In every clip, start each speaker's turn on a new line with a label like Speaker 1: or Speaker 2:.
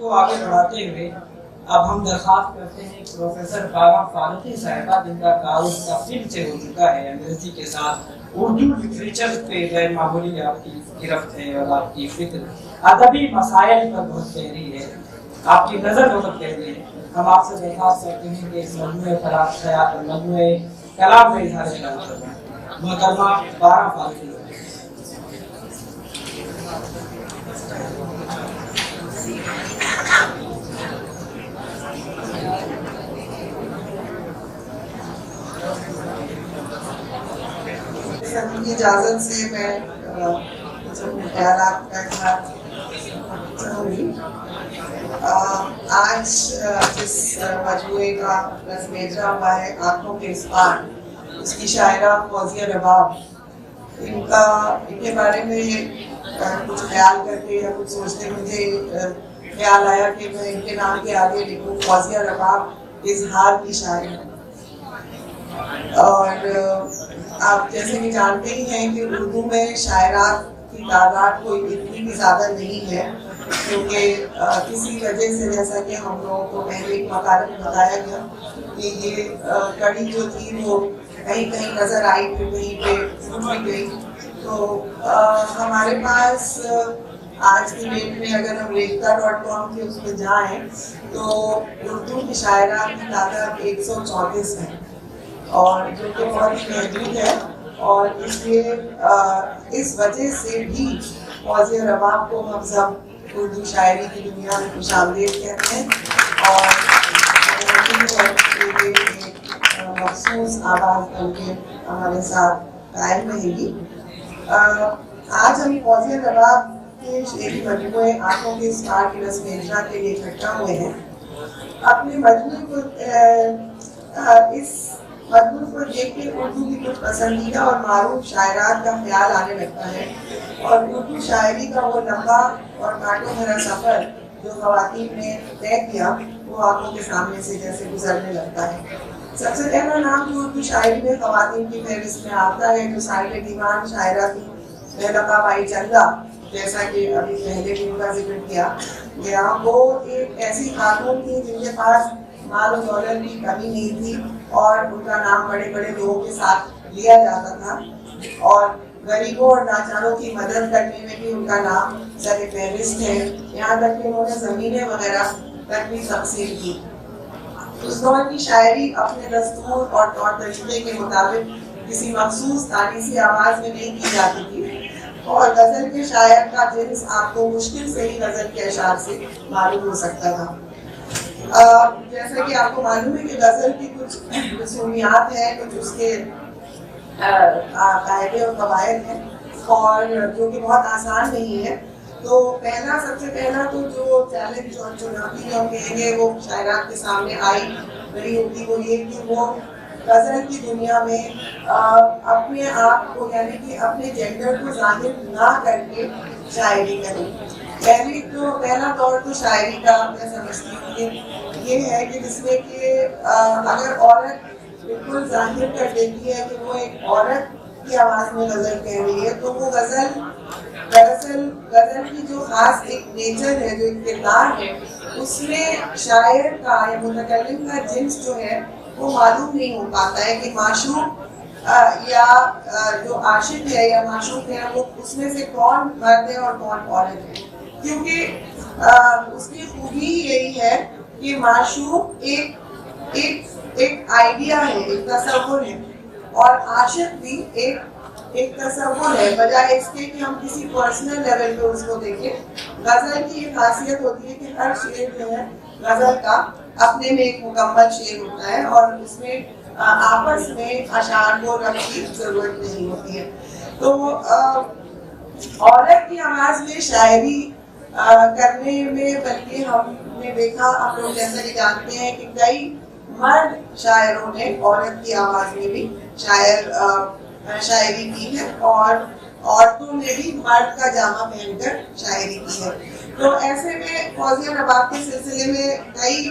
Speaker 1: کو آگے بڑھاتے ہوئے اب ہم درخواست کرتے ہیں پروفیسر بابا فاروقی صاحبہ، جن کا تعارف تفصیل سے ہو چکا ہے انگریزی کے ساتھ، اردو لٹریچر پہ غیر معمولی آپ کی گرفت ہے اور آپ کی فکر ادبی مسائل پر بہت گہری ہے، آپ کی نظر بہت گہری ہے۔ ہم آپ سے درخواست کرتے ہیں کہ اس مجموعے کلام میں اظہار خیال کریں۔ محترمہ بابا فاروقی۔
Speaker 2: کی اجازت سے میں خیالات کا اظہار چاہوں گی۔ آج جس مجموعے کا رسم اجرا ہوا ہے آنکھوں کے اس پار، اس کی شاعرہ فوزیہ رباب، ان کے بارے میں کچھ خیال کر کے یا کچھ سوچتے مجھے خیال آیا کہ میں ان کے نام کے آگے لکھوں فوزیہ رباب اظہار کی شاعر۔ اور آپ جیسے کہ جانتے ہی ہیں کہ اردو میں شاعرات کی تعداد کوئی اتنی بھی زیادہ نہیں ہے، کیونکہ کسی وجہ سے جیسا کہ ہم لوگوں کو پہلے ایک مقالے میں بتایا گیا کہ یہ کڑی جو تھی وہ کہیں کہیں نظر آئی، پھر کہیں پہ چھوٹ گئی۔ تو ہمارے پاس آج کی ڈیٹ میں اگر ہم ریختہ.com کے اس میں جائیں تو اردو کی شاعرات کی تعداد 134 ہے، اور جو کہ بہت ہی محدود ہے، اور اس لیے اس وجہ سے بھی فوزیہ رباب کو ہم سب اردو شاعری کی دنیا میں خوش آمدید کہتے ہیں، اور مخصوص آواز بن کے ہمارے ساتھ قائم رہے گی۔ آج ہم فوزیہ رباب کے شعری مجموعے آنکھوں کے اسٹار کی رسم اجرا کے لیے اکٹھا ہوئے ہیں۔ اپنے مجموعے کو اس مجموعے کو دیکھ کے اردو کی کچھ پسندیدہ اور معروف شاعرات کا خیال آنے لگتا ہے، اور اردو شاعری کا وہ لمبا اور کانٹوں بھرا سفر جو خواتین نے طے کیا وہ آنکھوں کے سامنے سے جیسے گزرنے لگتا ہے۔ سب سے پہلا نام جو اردو شاعری میں خواتین کی فہرست میں آتا ہے جو صاحب دیوان شاعرہ تھی مہلکہ بائی چندہ، جیسا کہ ابھی پہلے بھی ان کا ذکر کیا گیا، وہ ایک ایسی خاتون تھی جن کے پاس مال و دولت کی کمی نہیں تھی، اور ان کا نام بڑے بڑے لوگوں کے ساتھ لیا جاتا تھا، اور غریبوں اور لاچاروں کی مدد کرنے میں بھی ان کا نام سر فہرست ہے، یہاں تک کہ انہوں نے زمینیں وغیرہ تک بھی تقسیم کی۔ اس دور کی شاعری اپنے دستور اور طور طریقے کے مطابق کسی مخصوص تانیسی آواز میں نہیں کی جاتی تھی، اور غزل کے شاعر کا جنس آپ کو مشکل سے ہی غزل کے اشعار سے معلوم ہو سکتا تھا۔ جیسا کہ آپ کو معلوم ہے کہ غزل کی کچھ رسومیات ہیں، کچھ اس کے قاعدے اور قواعد ہیں، اور جو کہ بہت آسان نہیں ہے۔ تو سب سے پہلا تو جو چیلنج اور چنوتی ہم کہیں گے وہ شاعرات کے سامنے رہی ہوتی وہ یہ کہ وہ غزل کی دنیا میں اپنے آپ کو یعنی کہ اپنے جینڈر کو ظاہر نہ کر کے شاعری کریں۔ پہلا دور تو شاعری کا میں سمجھتی ہوں کہ یہ ہے کہ جس میں کہ اگر عورت بالکل ظاہر کر دیتی ہے کہ وہ ایک عورت کی آواز میں غزل کہہ رہی ہے تو وہ غزل دراصل غزل کی جو خاص ایک نیچر ہے، جو ایک کردار ہے، اس میں شاعر کا یا متکلم کا جنس جو ہے وہ معلوم نہیں ہو پاتا ہے کہ معشوق یا جو عاشق ہے یا معشوق ہے وہ اس میں سے کون مرد ہے اور کون عورت ہے، کیونکہ اس کی خوبی یہی ہے کہ معشوق ایک آئیڈیا ہے، ایک تصور ہے، اور عاشق بھی ایک تصور ہے، بجائے اس کے کہ ہم کسی پرسنل لیول پہ اس کو دیکھیں۔ غزل کی یہ خاصیت ہوتی ہے کہ ہر شعر جو ہے غزل کا اپنے میں ایک مکمل شعر ہوتا ہے، اور اس میں آپس میں اشعار کو ربط کی ضرورت نہیں ہوتی ہے۔ تو عورت کی آواز میں شاعری کرنے میں بلکہ ہم نے دیکھا، ہم لوگ جیسا کہ جانتے ہیں کہ کئی مرد شاعروں نے عورت کی آواز میں بھی شاعری کی ہے، اور عورتوں نے بھی مرد کا جامہ پہن کر شاعری کی ہے۔ تو ایسے میں فوزیہ رباب کے سلسلے میں کئی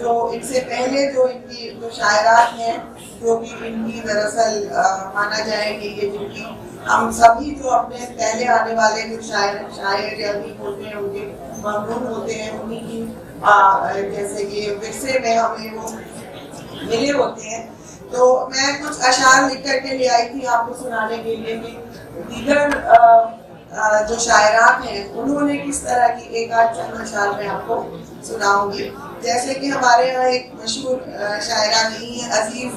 Speaker 2: جو ان سے پہلے جو ان کی جو شاعرات ہیں جو کہ ان کی دراصل مانا جائے کہ یہ جن کی ہم سبھی جو اپنے پہلے آنے والے جو شاعر یا ادیب ہوتے ہیں ان کے ممنون ہوتے ہیں، انہیں کی جیسے کہ ورثے میں ہمیں وہ ملے ہوتے ہیں. تو میں کچھ اشعار لکھ کر کے لے آئی تھی آپ کو سنانے کے لیے کہ دیگر جو شاعرات ہیں انہوں نے کس طرح کی ایک آدھ چند اشعار میں آپ کو سناؤں گی. جیسے کہ ہمارے یہاں ایک مشہور شاعرہ نہیں ہے عزیز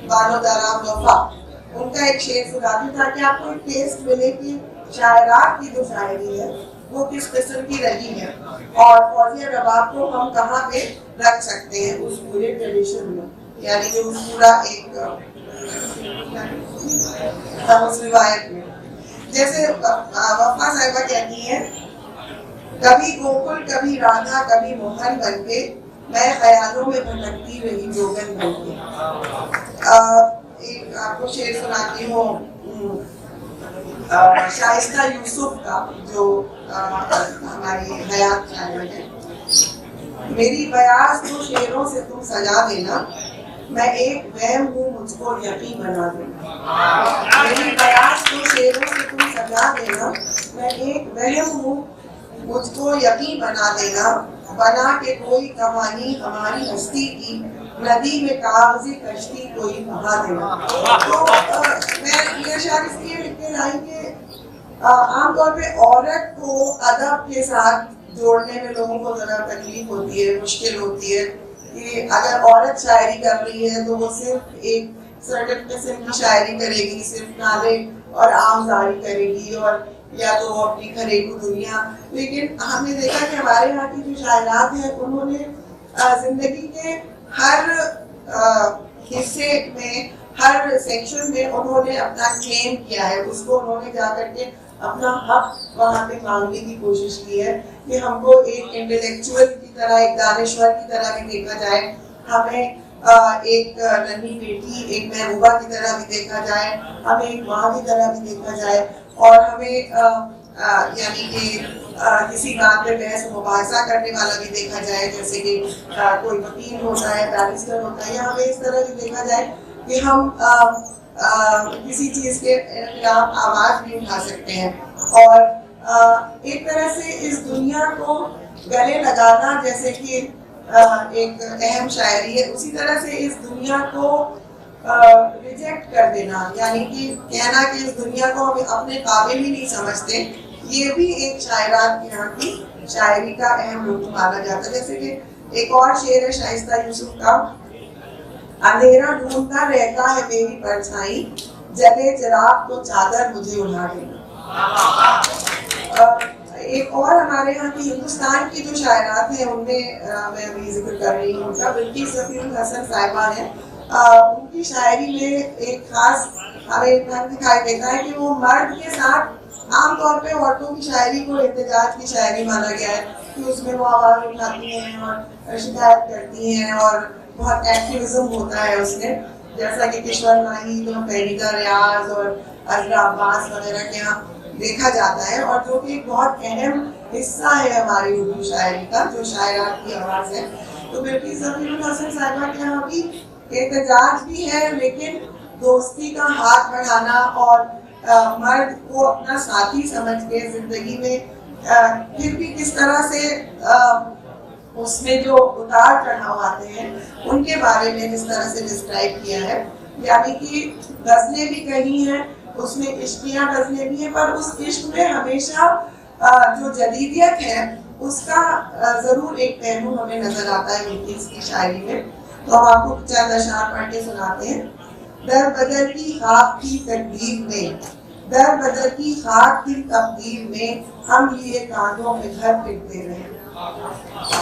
Speaker 2: بانو دارام وفا، ان کا ایک شعر سناتی تاکہ آپ کو ایک ٹیسٹ ملے کہ شاعرات کی جو شاعری ہے وہ کس قسم کی رہی ہے اور فوزیہ رباب کو ہم کہاں پہ رکھ سکتے ہیں اس پورے ٹریڈیشن میں، یعنی کہ اس پورا ایک اس روایت میں. جیسے وفا صاحبہ کہتی ہیں، کبھی گوکل کبھی رادھا کبھی موہن بن کے میں خیالوں میں بھٹکتی رہی جوگن بن کے. ایک آپ کو شعر سناتی ہوں شائستہ یوسف کا جو ہماری حیات شاعر ہے. میری بیاض تو شعروں سے تم سجا دینا، میں ایک وہم ہوں مجھ کو یقین بنا دینا. میری بیاض تو شعروں سے تم سجا دینا، میں ایک وہم ہوں مجھ کو یقین بنا دینا. بنا کے کوئی کہانی ہماری ہستی کی، ندی میں کاغذی کشتی کوئی بہا دینا. تو میں یہ اشعار اس لیے لکھ کے لائی کہ عام طور پہ عورت کو ادب کے ساتھ جوڑنے میں لوگوں کو ذرا تکلیف ہوتی ہے، مشکل ہوتی ہے کہ اگر عورت شاعری کر رہی ہے تو وہ صرف ایک سرٹن قسم کی شاعری کرے گی، صرف نعرے اور عام زاری کرے گی اور یا تو وہ اپنی گھریلو دنیا. لیکن ہم نے دیکھا کہ ہمارے یہاں کی جو شاعرات ہیں انہوں نے زندگی کے ہر حصے میں، ہر سیکشن میں انہوں نے اپنا کلیم کیا ہے، اس کو انہوں نے جا کر کے اپنا حق وہاں پہ مانگنے کی کوشش کی ہے کہ ہم کو ایک انٹلیکچوئل کی طرح، ایک دانشور کی طرح بھی دیکھا جائے، ہمیں ایک ننھی بیٹی، ایک محبوبہ کی طرح بھی دیکھا جائے، ہمیں ایک ماں کی طرح بھی دیکھا جائے، اور ہمیں یعنی کہ کسی بات پہ بحث مباحثہ کرنے والا بھی دیکھا جائے، جیسے کہ کوئی وکیل ہوتا ہے، بیرسٹر ہوتا ہے، یا ہمیں اس طرح بھی دیکھا جائے کہ ہم کسی چیز کے خلاف آواز بھی اٹھا سکتے ہیں. اور ایک طرح سے اس دنیا کو گلے لگانا جیسے کہ ایک اہم شاعری ہے، اسی طرح سے اس دنیا کو ریجیکٹ کر دینا، یعنی کہ کہنا کہ اس دنیا کو ہم اپنے قابل ہی نہیں سمجھتے، یہ بھی ایک شاعرات یہاں کی شاعری کا اہم رکن مانا جاتا ہے. جیسے کہ ایک اور شعر ہے شائستہ یوسف کا، اندھیرا ڈھونڈتا رہتا ہے میری پرچھائی، جلے چراغ تو چادر مجھے اڑا دینا. ایک اور ہمارے یہاں کی ہندوستان کی جو شاعرات ہیں ان میں میں ابھی ذکر کر رہی ہوں، ان کا بلقیس صفی الحسن صاحبہ ہیں. ان کی شاعری میں ایک خاص ہمیں ڈھنگ دکھائی دیتا ہے کہ وہ مرد کے ساتھ، عام طور پہ عورتوں کی شاعری کو احتجاج کی شاعری مانا گیا ہے کہ اس میں وہ آواز اٹھاتی ہیں اور شکایت کرتی ہیں اور بہت ایکٹیویزم ہوتا ہے اس میں، جیسا کہ کشور ماہی، فہمیدہ ریاض اور عذرا عباس وغیرہ کے یہاں دیکھا جاتا ہے، اور جو کہ ایک بہت اہم حصہ ہے ہماری اردو شاعری کا، جو شاعرات کی آواز ہے. تو بلقیس صفی الحسن صاحبہ کے یہاں بھی احتجاج بھی ہے، لیکن دوستی کا ہاتھ بڑھانا اور مرد کو اپنا ساتھی سمجھ کے زندگی میں پھر بھی کس طرح سے اس میں جو اتار چڑھاؤ آتے ہیں ان کے بارے میں اس طرح سے ڈسکرائب کیا ہے. یعنی کہ غزلیں بھی کہی ہیں، اس میں عشقیاں غزلیں بھی ہیں، پر اس عشق میں ہمیشہ جو جدیدیت ہے اس کا ضرور ایک پہلو ہمیں نظر آتا ہے بلقیس کی شاعری میں. تو ہم آپ کو چند اشعار پڑھ کے سناتے ہیں. در بدر کی خاک کی تقدیر میں، در بدر کی خاک کی تقدیر میں، ہم لیے کاندھوں پہ گھر پھرتے رہے.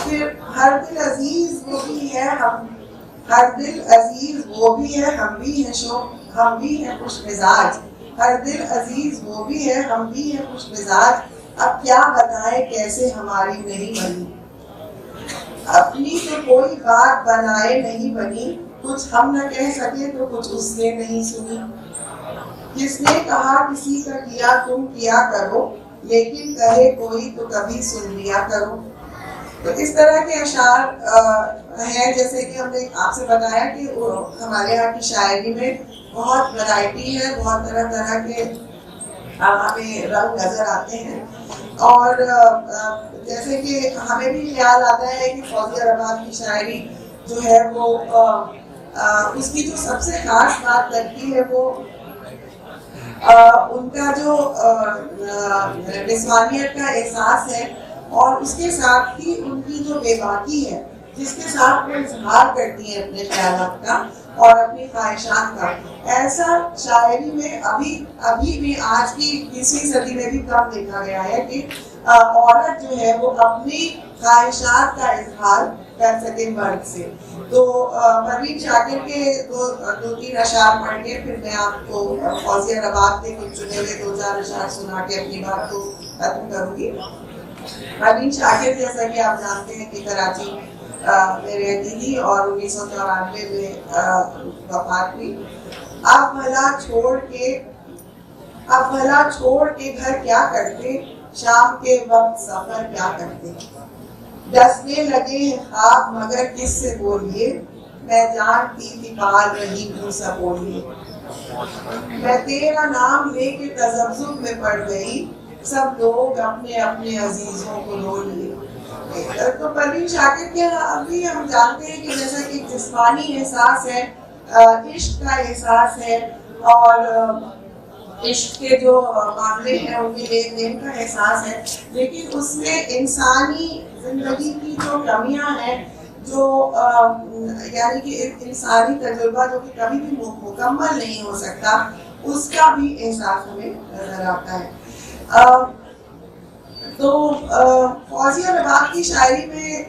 Speaker 2: پھر ہر دل عزیز وہ بھی ہے ہم، ہر دل عزیز وہ بھی ہے ہم بھی ہیں ہم بھی ہیں خوش مزاج. ہر دل عزیز وہ بھی ہے ہم بھی ہیں خوش مزاج. اب کیا بتائیں کیسے ہماری نہیں بنی، اپنی تو کوئی بات بنائے نہیں بنی. کچھ ہم نہ کہہ سکے تو کچھ اس نے نہیں سنی. کس نے کہا کسی کا کیا تم کیا کرو، لیکن کہے کوئی تو کبھی سن لیا کرو. تو اس طرح کے اشعار ہیں. جیسے کہ ہم نے آپ سے بتایا کہ ہمارے یہاں کی شاعری میں بہت ورائٹی ہے، بہت طرح طرح کے ہمیں رنگ نظر آتے ہیں. اور جیسے کہ ہمیں بھی خیال آتا ہے کہ فوزیہ رباب کی شاعری جو ہے وہ اس کی جو سب سے خاص بات لگتی ہے وہ ان کا جو نسوانیت کا احساس ہے، اور اس کے ساتھ ہی ان کی جو بے باکی ہے جس کے ساتھ وہ اظہار کرتی ہیں اپنے خیالات کا اور اپنی خواہشات کا. ایسا شاعری میں ابھی بھی آج کی 20ویں صدی میں بھی کم دیکھا گیا ہے کہ عورت جو ہے وہ اپنی خواہشات کا اظہار کر سکے مرد سے. تو پروین شاکر کے دو تین اشعار پڑھ کے پھر میں آپ کو فوزیہ رباب کے کچھ چنے ہوئے 2-4 اشعار سنا کے اپنی بات کو ختم کروں گی. پروین شاکر جیسا کہ آپ جانتے ہیں کہ کراچی میں رہتی تھی اور 1994 میں وفات ہوئی. آپ بھلا چھوڑ کے گھر کیا کرتے، شام کے وقت سفر کیا کرتے، ڈسنے لگے ہیں خواب مگر کس سے بولیے، میں جانتی تھی پال رہی ہوں سب بولیے، میں تیرا نام لے کے تذبذب میں پڑ گئی، سب لوگ اپنے اپنے عزیزوں کو رو لیے. تو پروین شاکر کے ابھی ہم جانتے ہیں کہ جیسا کہ جسمانی احساس ہے، عشق کا احساس ہے، اور عشق کے جو معاملے ہیں ان کے لین دین کا احساس ہے، لیکن اس میں انسانی زندگی کی جو کمیاں ہیں، جو یعنی کہ انسانی تجربہ جو کہ کبھی بھی مکمل نہیں ہو سکتا، اس کا بھی احساس ہمیں نظر آتا ہے. تو فوزیہ رباب کی شاعری میں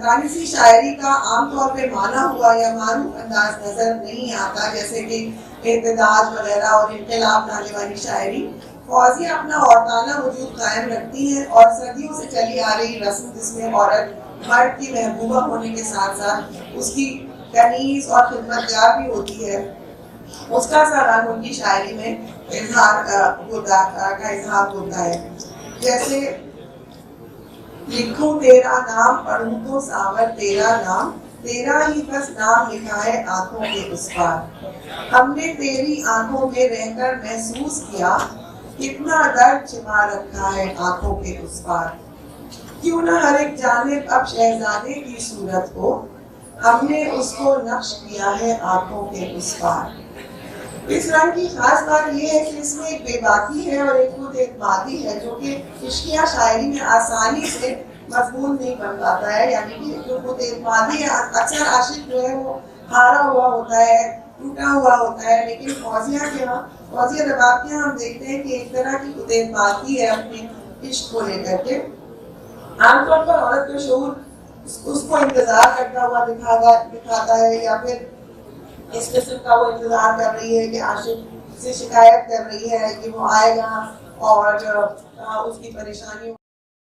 Speaker 2: تانیسی شاعری کا عام طور پہ مانا ہوا یا معروف انداز نظر نہیں آتا، جیسے کہ احتجاج وغیرہ اور انقلاب لانے والی شاعری. فوزیہ اپنا عورتانہ وجود قائم رکھتی ہے اور صدیوں سے چلی آ رہی رسم جس میں عورت مرد کی محبوبہ ہونے کے ساتھ ساتھ اس کی کنیز اور خدمتگار بھی ہوتی ہے، اس کا سا رنگ ان کی شاعری میں اظہار ہوتا ہے. جیسے لکھوں تیرا نام، پڑھوں تو ساور تیرا نام، تیرا ہی بس نام لکھا ہے آنکھوں کے اس پار، ہم نے تیری آنکھوں میں رہ کر محسوس کیا، کتنا درد چھپا رکھا ہے آنکھوں کے اس پار، کیوں نہ ہر ایک جانب اب شہزادے کی صورت کو، ہم نے اس کو نقش کیا ہے آنکھوں کے اس پار. اس رنگ کی خاص بات یہ ہے کہ اس میں ایک بے باکی ہے اور ایک خود اعتمادی ہے جو کہ عشقیہ شاعری میں آسانی سے مضمون نہیں بن پاتا ہے. یعنی کہ جو خود اعتمادی ہے، اکثر عاشق جو ہے وہ ہارا ہوا ہوتا ہے، ٹوٹا ہوا ہوتا ہے، لیکن فوزیہ رباب کے ہم دیکھتے ہیں کہ ایک طرح کی خود اعتمادی ہے اپنے عشق کو لے کر کے. عام طور پر عورت کا شعور اس کو انتظار کرتا ہوا دکھاتا ہے، یا پھر اس قسم کا وہ انتظار کر رہی ہے کہ عاشق سے شکایت کر رہی ہے کہ وہ آئے گا اور اس کی پریشانیوں